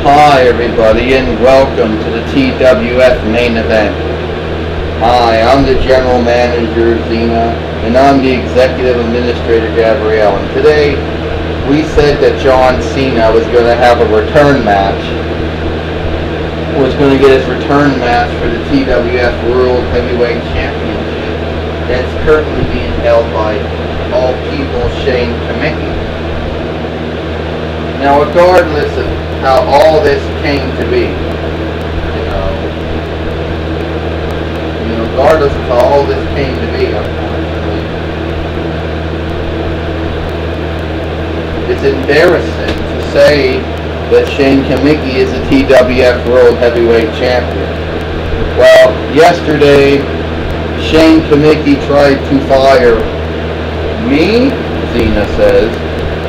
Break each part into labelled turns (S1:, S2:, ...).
S1: Hi everybody and welcome to the TWF main event. Hi, I'm the General Manager Zena and I'm the Executive Administrator Gabrielle, and today we said that John Cena was going to have a return match. Was going to get his return match for the TWF World Heavyweight Championship that's currently being held by all people Shane Kamicki. Now regardless of how all this came to be, regardless of how all this came to be, unfortunately, it's embarrassing to say that Shane Kamicki is a TWF World Heavyweight Champion. Well, yesterday, Shane Kamicki tried to fire me, Zena says,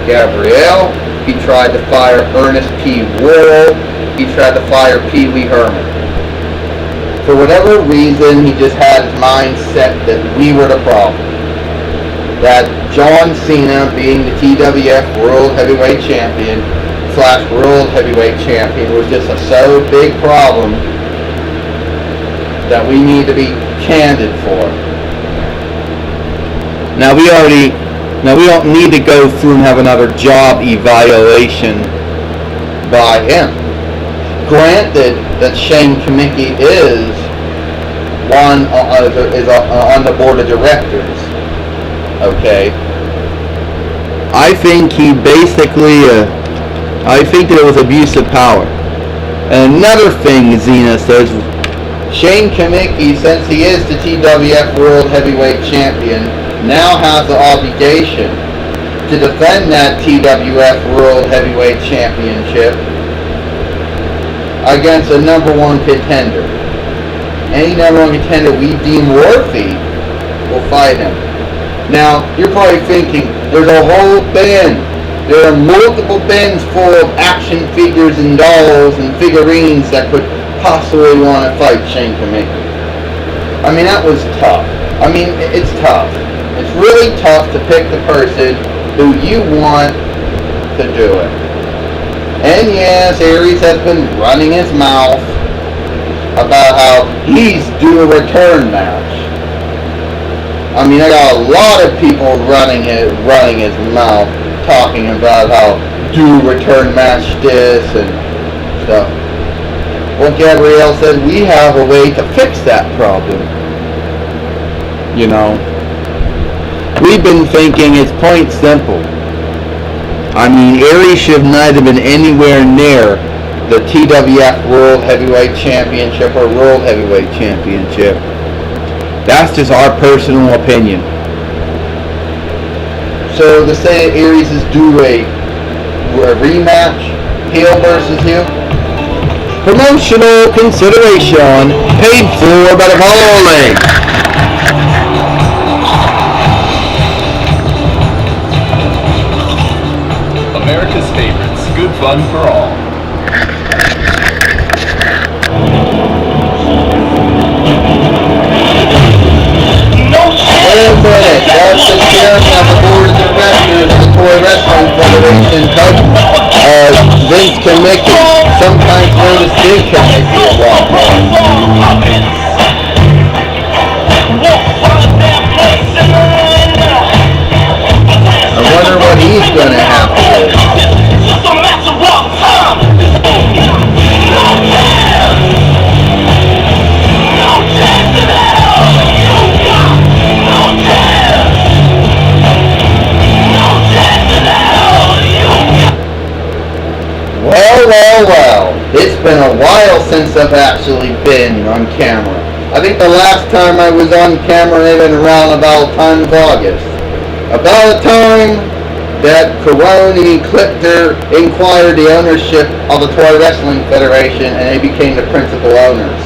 S1: Gabrielle. He tried to fire Ernest P. Worrell. He tried to fire Pee Wee Herman. For whatever reason, he just had his mind set that we were the problem. That John Cena, being the TWF World Heavyweight Champion / World Heavyweight Champion, was just a so big problem that we need to be candid for. Now we don't need to go through and have another job evaluation by him. Granted that Shane Kamicki is on the board of directors. Okay. I think that it was abuse of power. And another thing Zena says, Shane Kamicki, since he is the TWF World Heavyweight Champion, now has the obligation to defend that TWF World Heavyweight Championship against a number one contender. Any number one contender we deem worthy will fight him. Now, you're probably thinking, there's a whole bin. There are multiple bins full of action figures and dolls and figurines that could possibly want to fight Shane Kamicki. I mean, that was tough. I mean, it's tough. It's really tough to pick the person who you want to do it. And yes, Aries has been running his mouth about how he's due a return match. I mean, I got a lot of people running his mouth, talking about how due return match this and stuff. Well, Gabrielle said we have a way to fix that problem. We've been thinking it's point simple. I mean, Aries should not have been anywhere near the TWF World Heavyweight Championship or World Heavyweight Championship. That's just our personal opinion. So to say Aries is due a rematch, heel versus heel, promotional consideration paid for by the following.
S2: America's favorites, good fun for all.
S1: Wait a minute, that's the chairman of the board of directors of the Toy Wrestling Federation, Vince Kamicki, sometimes known as Big Kamicki. I wonder what he's going to have to do. Well, it's been a while since I've actually been on camera. I think the last time I was on camera had been around about the time of August. About the time that Corone and Ecliptor acquired the ownership of the Toy Wrestling Federation and they became the principal owners,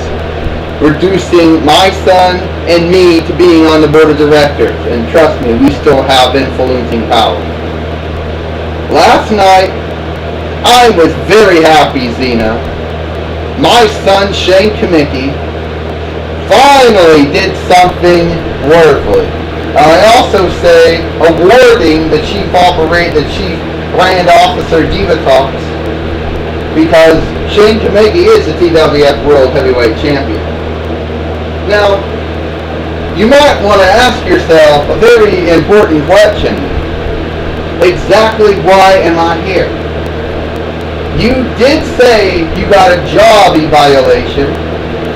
S1: reducing my son and me to being on the board of directors. And trust me, we still have influencing power. Last night, I was very happy, Zena. My son, Shane Kamicki, finally did something worthy. I also say awarding the chief brand officer Divatox, because Shane Kamegi is the TWF World Heavyweight Champion. Now, you might want to ask yourself a very important question. Exactly why am I here? You did say you got a job evaluation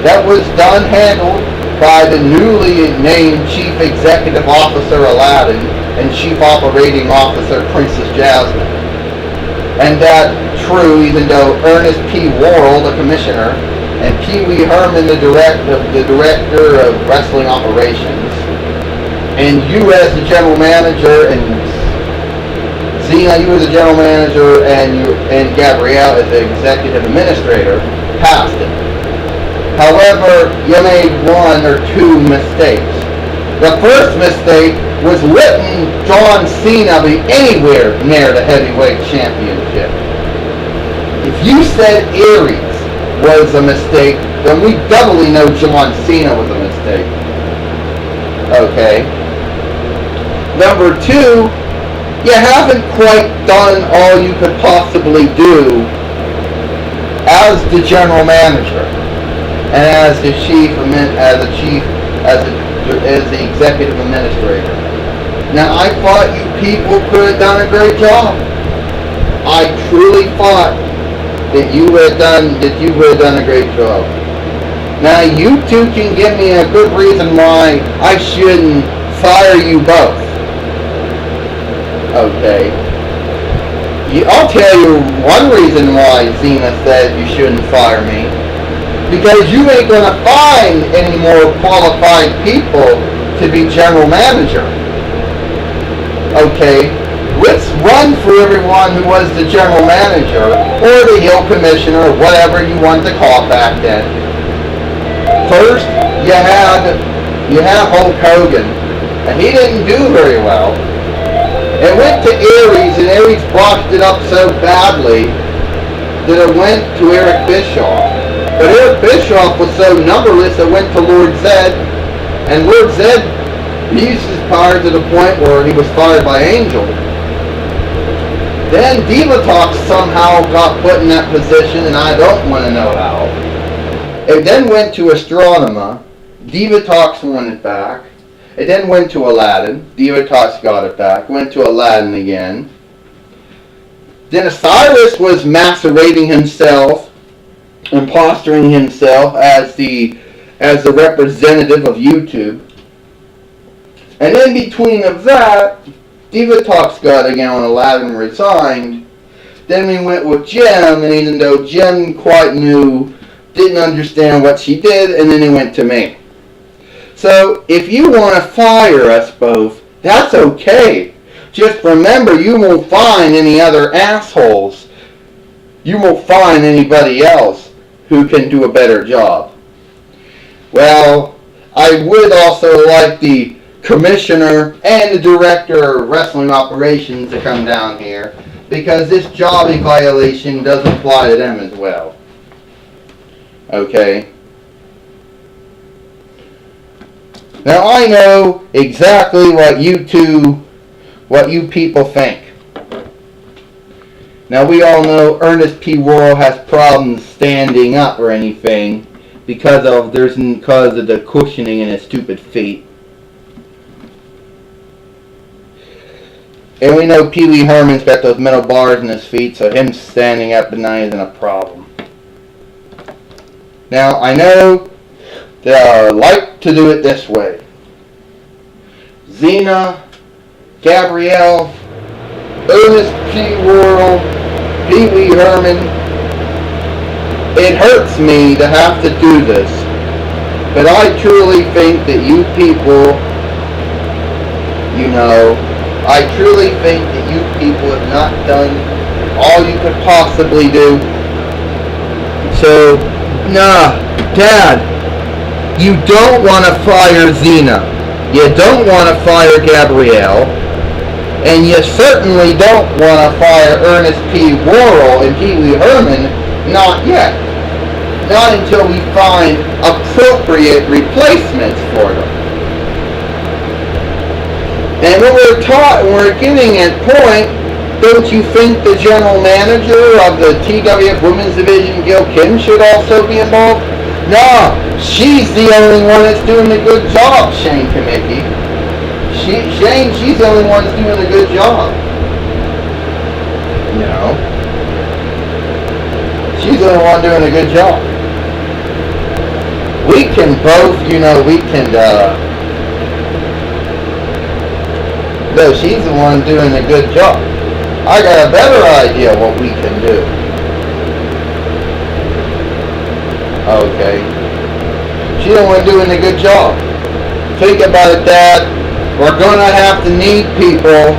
S1: that was handled by the newly named Chief Executive Officer Aladdin and Chief Operating Officer Princess Jasmine. And that's true even though Ernest P. Worrell, the Commissioner, and Pee Wee Herman, the Director of Wrestling Operations, and you as the General Manager, and Zena, you as the General Manager, and Gabrielle as the Executive Administrator, passed it. However, you made one or two mistakes. The first mistake was letting John Cena be anywhere near the heavyweight championship. If you said Aries was a mistake, then we doubly know John Cena was a mistake. Okay. Number two, you haven't quite done all you could possibly do as the general manager and as the executive administrator. Now, I thought you people could have done a great job. I truly thought that you would have done a great job. Now, you two can give me a good reason why I shouldn't fire you both. Okay. I'll tell you one reason why Zena said you shouldn't fire me. Because you ain't going to find any more qualified people to be general manager. Okay. Let's run for everyone who was the general manager or the Hill Commissioner, or whatever you wanted to call it back then. First, you had Hulk Hogan, and he didn't do very well. It went to Aries, and Aries botched it up so badly that it went to Eric Bischoff. But Eric Bischoff was so numberless it went to Lord Zed, and Lord Zed used his power to the point where he was fired by Angel. Then Divatox somehow got put in that position, and I don't want to know how. It then went to Astronema. Divatox won it back. It then went to Aladdin. Divatox got it back. Went to Aladdin again. Then Osiris was macerating himself and posturing himself as the representative of YouTube. And in between of that, Divatox got again when Aladdin resigned. Then we went with Jem, and even though Jem quite didn't understand what she did, and then it went to me. So if you want to fire us both, that's okay. Just remember, you won't find any other assholes. You won't find anybody else who can do a better job. Well, I would also like the Commissioner and the Director of Wrestling Operations to come down here, because this job evaluation does apply to them as well. Okay? Now I know exactly what you people think. Now we all know Ernest P. Worrell has problems standing up or anything because of the cushioning in his stupid feet. And we know Pee Wee Herman's got those metal bars in his feet, so him standing up at night isn't a problem. Now, I know that I like to do it this way. Zena, Gabrielle, Ernest P. Worrell, Pee Wee Herman, it hurts me to have to do this, but I truly think that you people, I truly think that you people have not done all you could possibly do. So, nah, Dad, you don't want to fire Zena. You don't want to fire Gabrielle. And you certainly don't want to fire Ernest P. Worrell and Pee Wee Herman. Not yet. Not until we find appropriate replacements for them. And when we're getting at point Don't you think the general manager of the TWF Women's Division, Gil Kim, should also be involved? No, she's the only one that's doing a good job, Shane Kamicki. She's the only one that's doing a good job. You know? She's the only one doing a good job. We can both, no, she's the one doing a good job. I got a better idea what we can do. Okay. She's the one doing a good job. Think about it, Dad. We're gonna have to need people.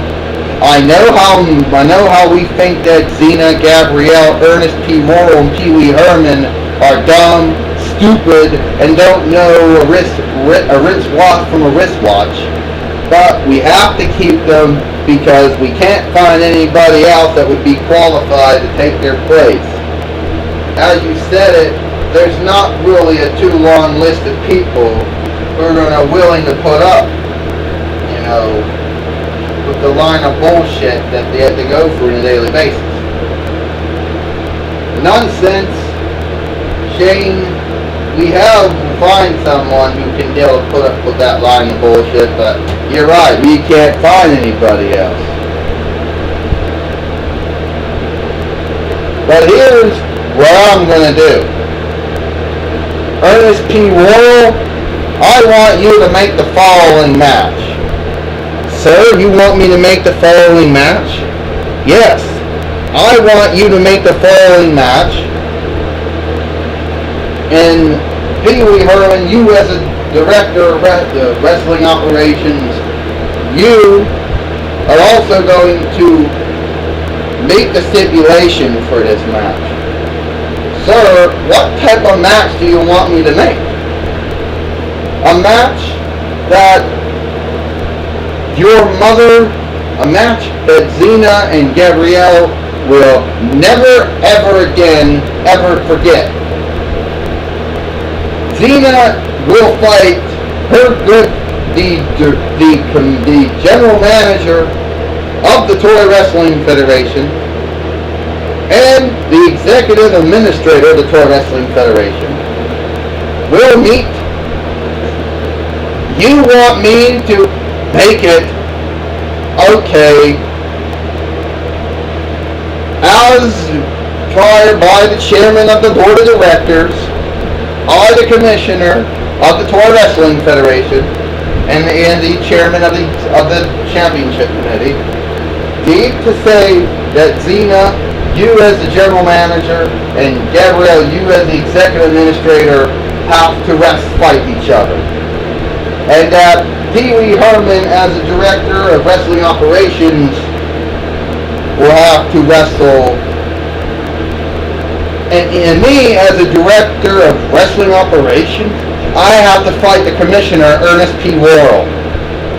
S1: I know how we think that Zena, Gabrielle, Ernest P. Morrill, and Pee Wee Herman are dumb, stupid, and don't know a wristwatch from a wristwatch. But we have to keep them because we can't find anybody else that would be qualified to take their place. As you said it, there's not really a too long list of people who are willing to put up, with the line of bullshit that they have to go through on a daily basis. Nonsense. Shane, we have to find someone who can put up with that line of bullshit, but you're right, we can't find anybody else. But here's what I'm going to do. Ernest P. Worrell, I want you to make the following match. Sir, you want me to make the following match? Yes. I want you to make the following match. And Pee Wee Herman, you as a director of wrestling operations, you are also going to make the stipulation for this match. Sir, what type of match do you want me to make? A match that your mother, a match that Zena and Gabrielle will never, ever again, ever forget. Zena will fight the general manager of the Toy Wrestling Federation and the executive administrator of the Toy Wrestling Federation will meet. You want me to make it okay as tried by the chairman of the board of directors, I, the commissioner of the Toy Wrestling Federation, and the chairman of the championship committee, need to say that Zena, you as the general manager, and Gabrielle, you as the executive administrator, have to fight each other. And that Pee Wee Herman, as a director of wrestling operations, will have to wrestle. And me, as a director of wrestling operations, I have to fight the commissioner, Ernest P. Worrell.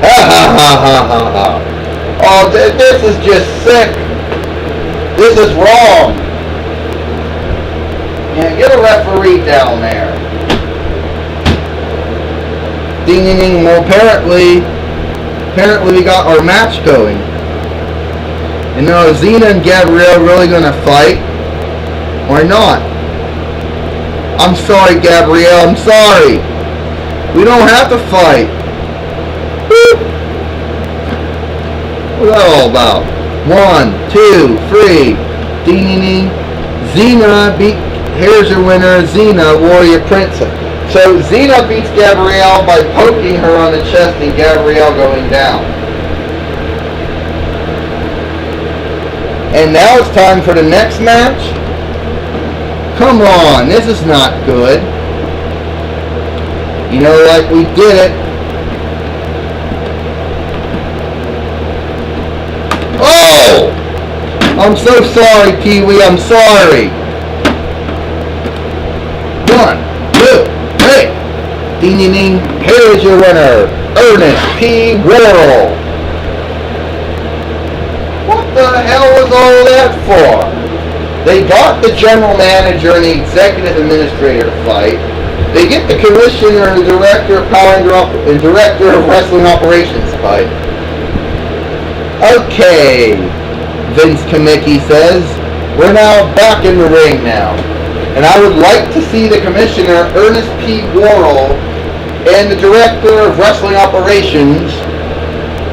S1: Ha ha ha ha ha ha. Oh, this is just sick. This is wrong. Yeah, get a referee down there. Ding ding ding. Well, apparently we got our match going. And now is Zena and Gabrielle really gonna fight? Or not? I'm sorry, Gabrielle, I'm sorry. We don't have to fight. Woo. What's that all about? 1, 2, 3. Ding ding ding. Zena here's your winner, Zena, Warrior Princess. So Zena beats Gabrielle by poking her on the chest and Gabrielle going down. And now it's time for the next match. Come on, this is not good. You know, like we did it. Oh! I'm so sorry, Pee Wee, I'm sorry. 1, 2, 3. Ding ding ding. Here is your winner, Ernest P. Worrell. What the hell was all that for? They got the general manager and the executive administrator fight. They get the commissioner and the director of director of wrestling operations fight. Okay. Vince Kamicki says, we're now back in the ring now. And I would like to see the commissioner, Ernest P. Worrell, and the director of wrestling operations,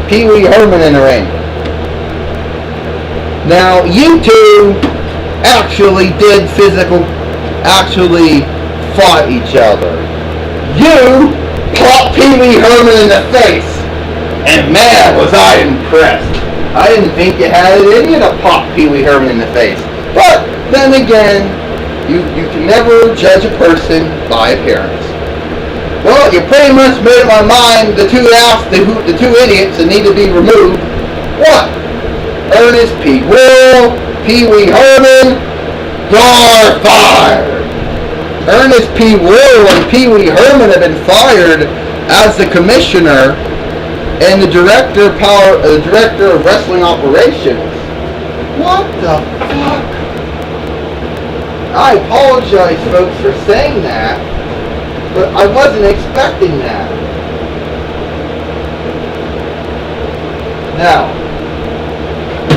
S1: Pee Wee Herman, in the ring. Now, you two actually actually fought each other. You popped Pee Wee Herman in the face, and man, was I impressed. I didn't think you had it in you to pop Pee Wee Herman in the face. But then again, you can never judge a person by appearance. Well, you pretty much made up my mind. The two idiots that need to be removed. What? Ernest P. Worrell, Pee Wee Herman, you're fired. Ernest P. Worrell and Pee Wee Herman have been fired as the commissioner and the director of wrestling operations. What the fuck? I apologize, folks, for saying that, but I wasn't expecting that. Now,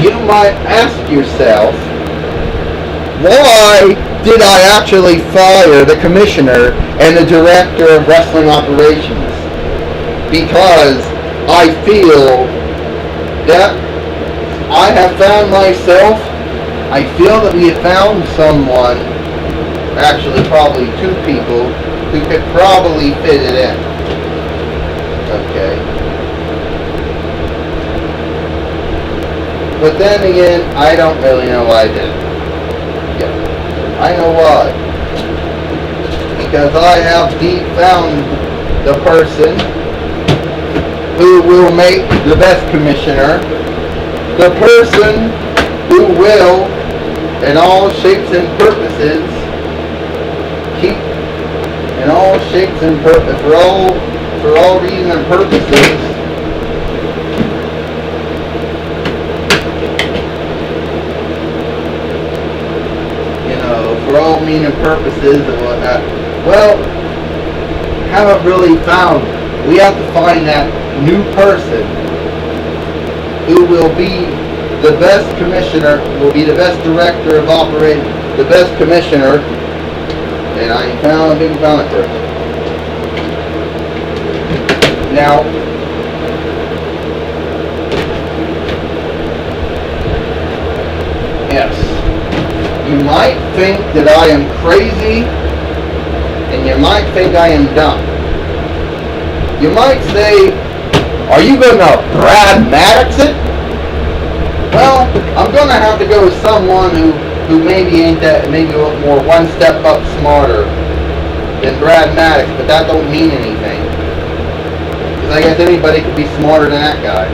S1: you might ask yourself, why did I actually fire the commissioner and the director of wrestling operations? Because I feel that I have found myself, I feel that we have found someone, actually probably two people, who could probably fit it in. Okay. But then again, I don't really know why I did it. Yeah. I know why. Because I have deep found the person who will make the best commissioner, the person who will, in all shapes and purposes, keep, in all shapes and purposes, for all reasons and purposes, for all meaning and purposes and whatnot. Well, haven't really found. We have to find that new person who will be the best commissioner, will be the best director of operations, the best commissioner, and I didn't found it first. Now, yes, you might think that I am crazy, and you might think I am dumb. You might say, are you going to Brad Maddox it? Well, I'm going to have to go with someone who maybe ain't that, maybe a little more one step up smarter than Brad Maddox, but that don't mean anything. Because I guess anybody could be smarter than that guy.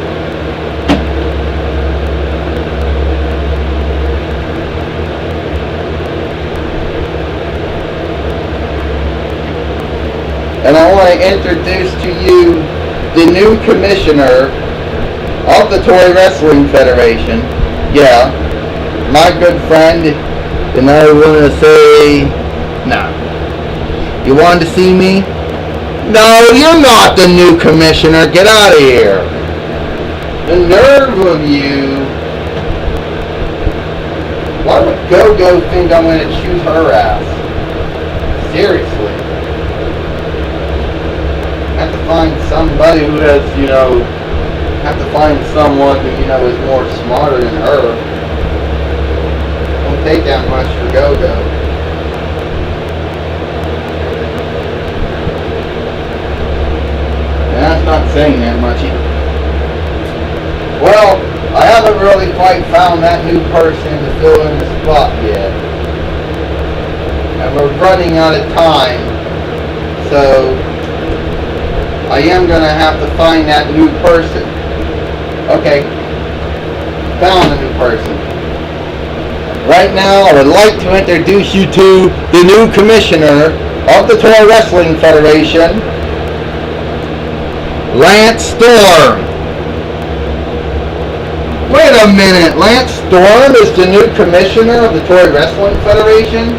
S1: And I want to introduce to you the new commissioner of the Toy Wrestling Federation. Yeah, my good friend, and I want to say, no. You wanted to see me? No, you're not the new commissioner. Get out of here. The nerve of you. Why would Go-Go think I'm going to choose her ass? Seriously. Have to find somebody who has, have to find someone who, is more smarter than her. Don't take that much for Go-Go. And that's not saying that much either. Well, I haven't really quite found that new person to fill in the spot yet. And we're running out of time, so I am going to have to find that new person. Okay. Found a new person. Right now, I would like to introduce you to the new commissioner of the Toy Wrestling Federation, Lance Storm. Wait a minute, Lance Storm is the new commissioner of the Toy Wrestling Federation?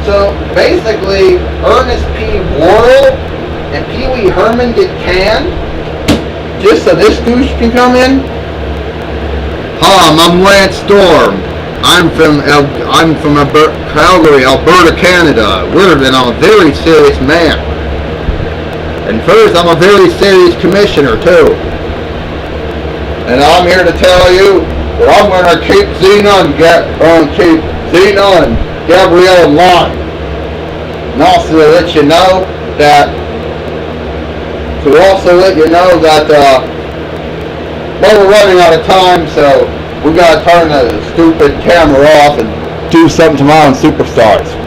S1: So, basically, Ernest P. Worrell and Pee Wee Herman get canned just so this douche can come in? Hi, I'm Lance Storm. I'm from Calgary, Alberta, Canada. We're a very serious man. And first, I'm a very serious commissioner too. And I'm here to tell you that I'm going to keep Xena and Gabrielle in line. And also to let you know that well, we're running out of time, so we gotta turn the stupid camera off and do something tomorrow on Superstars.